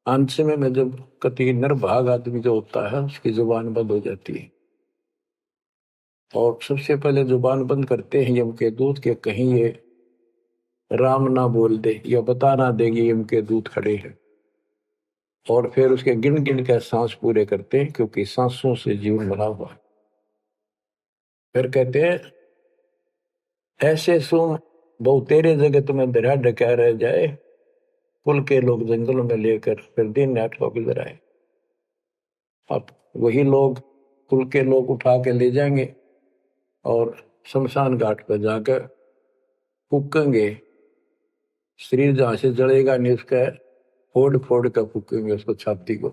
अंत समय में जब कति निर्भाग आदमी जो होता है उसकी जुबान बंद हो जाती है, और सबसे पहले जुबान बंद करते हैं यम के दूत के कहीं ये राम ना बोल दे या बता ना देगी यम के दूत खड़े हैं। और फिर उसके गिन गिन के सांस पूरे करते हैं, क्योंकि सांसों से जीवन बना हुआ है। फिर कहते हैं ऐसे सुन बहु तेरे जगत में दरिया डका रह जाए, कुल के लोग जंगलों में लेकर फिर दिन रात को गुजर आए। अब वही लोग कुल के लोग उठा के ले जाएंगे और शमशान घाट पर जाकर फूकेंगे। शरीर जहां से जलेगा नहीं उसका फोड़ फोड़ कर फूकेंगे उसको, छाती को।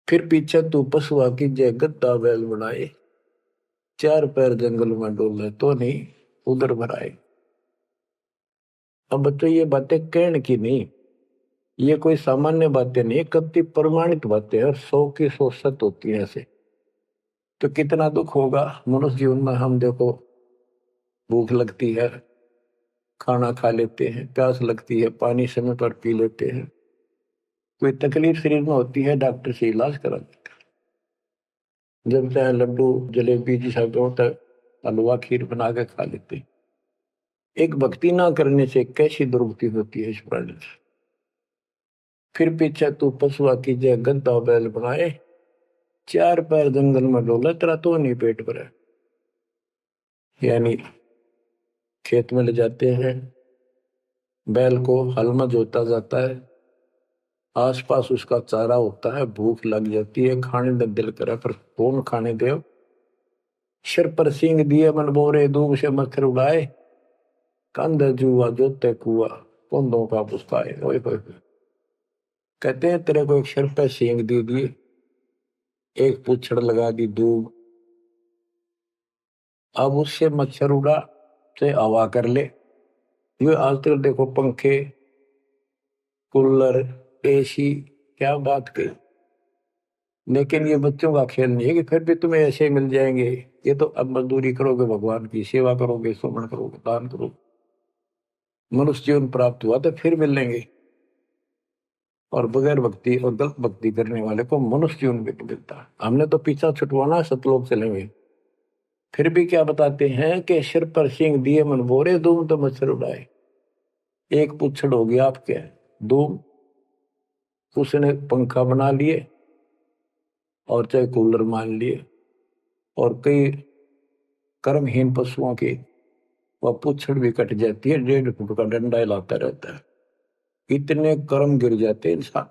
फिर पीछे तू पशुआ की जय गद्दा बैल बनाए, चार पैर जंगल में डोले तो नहीं उधर भराए। अब बच्चों ये बातें कहने की नहीं, ये कोई सामान्य बातें नहीं, कति प्रमाणित बातें हैं, 100 की 100 सत्य होती है ऐसे। तो कितना दुख होगा मनुष्य जीवन में। हम देखो भूख लगती है खाना खा लेते हैं, प्यास लगती है पानी समय पर पी लेते हैं, कोई तकलीफ शरीर में होती है डॉक्टर से इलाज करा लेते हैं, जब चाहे लड्डू जलेबी जिसा होता है हलवा खीर बना के खा लेते हैं। एक भक्ति ना करने से कैसी दुर्गति होती है इस प्राणी से। फिर पीछे तू पशुआ की जय गद्दा बैल बनाए, चार पैर जंगल में डोला तेरा तो नहीं पेट भरा। यानी खेत में ले जाते हैं, बैल को हल में जोता जाता है, आसपास उसका चारा होता है, भूख लग जाती है, खाने का दिल करे पर कौन खाने दे। सिर पर सींग दिए मन बोरे दूब से मच्छर उड़ाए, कंध जुआ जोते कुआ कुंदों का पुस्ताए। ओए होए कहते हैं तेरे को एक सिर पर सींग दे दिए, एक पूछड़ लगा दी दूब, अब उससे मच्छर उड़ा से हवा कर ले। ये आज तक देखो पंखे कूलर एसी क्या बात कही, लेकिन ये बच्चों का खेल नहीं है कि फिर भी तुम्हें ऐसे मिल जाएंगे। ये तो अब मजदूरी करोगे, भगवान की सेवा करोगे, सुमन करोगे, दान करोगे, मनुष्य जीवन प्राप्त हुआ तो फिर मिलेंगे। और बगैर भक्ति और गलत भक्ति करने वाले को मनुष्य जीवन भी नहीं मिलता। हमने तो पीछा छुटवाना सतलोक चलेंगे, फिर भी क्या बताते हैं कि सिर पर सिंह दिए मन बोरे दूम तो मच्छर उड़ाए। एक पुच्छड़ हो गया आपके दूम, उसने पंखा बना लिए और चाहे कूलर मान लिए, और कई कर्महीन पशुओं की वह पुच्छड़ भी कट जाती है, 1.5 फुट का डंडा हिलाता रहता है। इतने कर्म गिर जाते इंसान।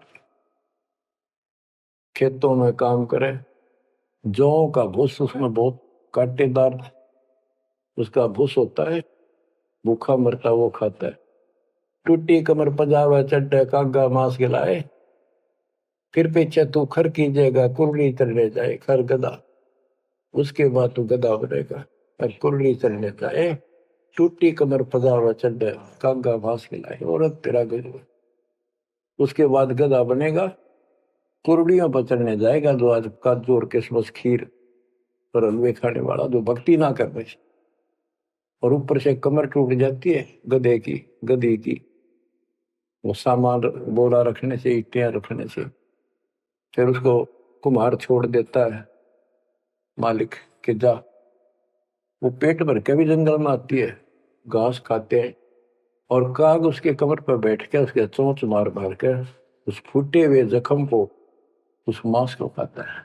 खेतों में काम करे, जौ का भूस उसमें बहुत कांटेदार उसका भूस होता है, भूखा मरता वो खाता है। टूटी कमर पजावा चड्डे कागा मांस खिलाए, फिर पीछे तू खर कीजिएगा कुर्री चढ़ने जाए। खर गधा, उसके बाद तू गधा बनेगा और कुर्री चढ़ने जाए। टूटी कमर पजावा चड्डे कागा मांस खिलाए, और तेरा गधा। उसके बाद गधा बनेगा, कुर्डियों पर चढ़ने जाएगा, जो आज काजू और किशमिश खीर और हलवे खाने वाला, जो भक्ति ना करने से। और ऊपर से कमर टूट जाती है गधे की गधी की, वो सामान बोरा रखने से, ईटियां रखने से। फिर उसको कुम्हार छोड़ देता है मालिक के जा, वो पेट भर के भी जंगल में आती है, घास खाते हैं, और काग उसके कमर पर बैठ के उसके चोंच मार मार के उस फूटे हुए जख्म को, उस मांस को खाता है।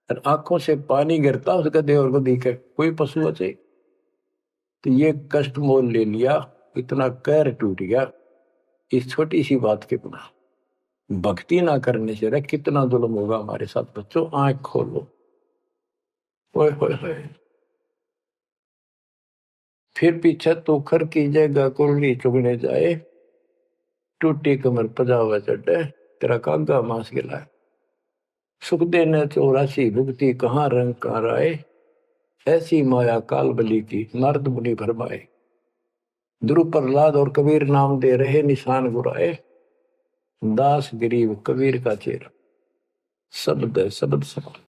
और आंखों से पानी गिरता उस गधे और गधी के, कोई पशु बचे। तो ये कष्ट मोल ले लिया, इतना कहर टूट गया इस छोटी सी बात के बिना। भक्ति ना करने से कितना जुल्म होगा हमारे साथ। बच्चों आंख खोलो। ओए होए होए। फिर पीछे तो खर कीजिएगा कुर्ली चुगने जाए, टूटी कमर पजावा चढ़े तेरा कागा मांस गिलाए। सुख देने 84 भुगती कहाँ रंग कहाँ राय, ऐसी माया काल बली की नारद मुनि भरमाए। ध्रुव प्रहलाद और कबीर नाम दे रहे निशान गुराए, दास गरीब कबीर का चेहरा। शब्द है शब्द समान।